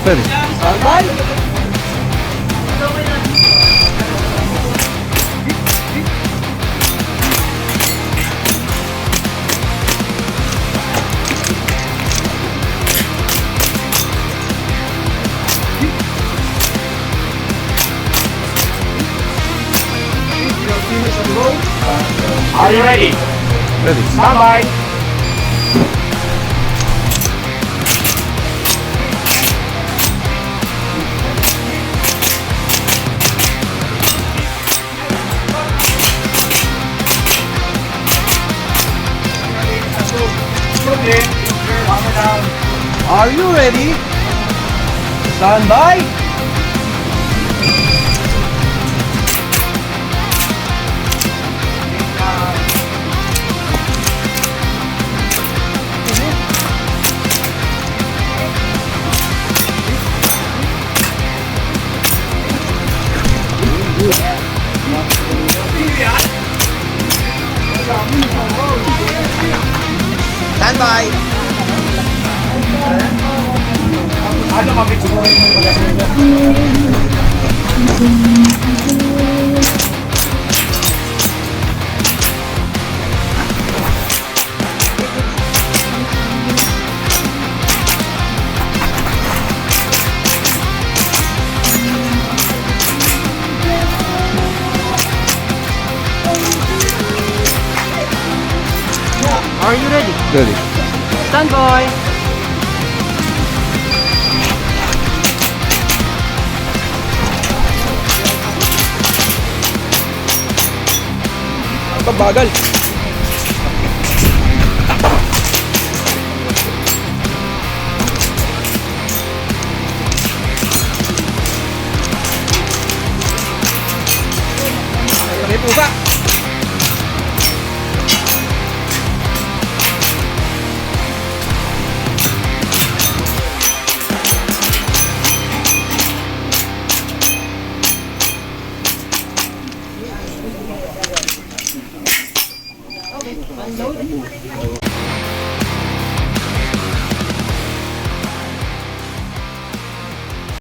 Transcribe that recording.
Ready. Standby. Are you ready? Ready. Stand by. Are you ready? Stand by. Stand by. Ano mabit siguro yung pag-asya? Are you ready? Ready. Stand by. Pabagal. May pusa.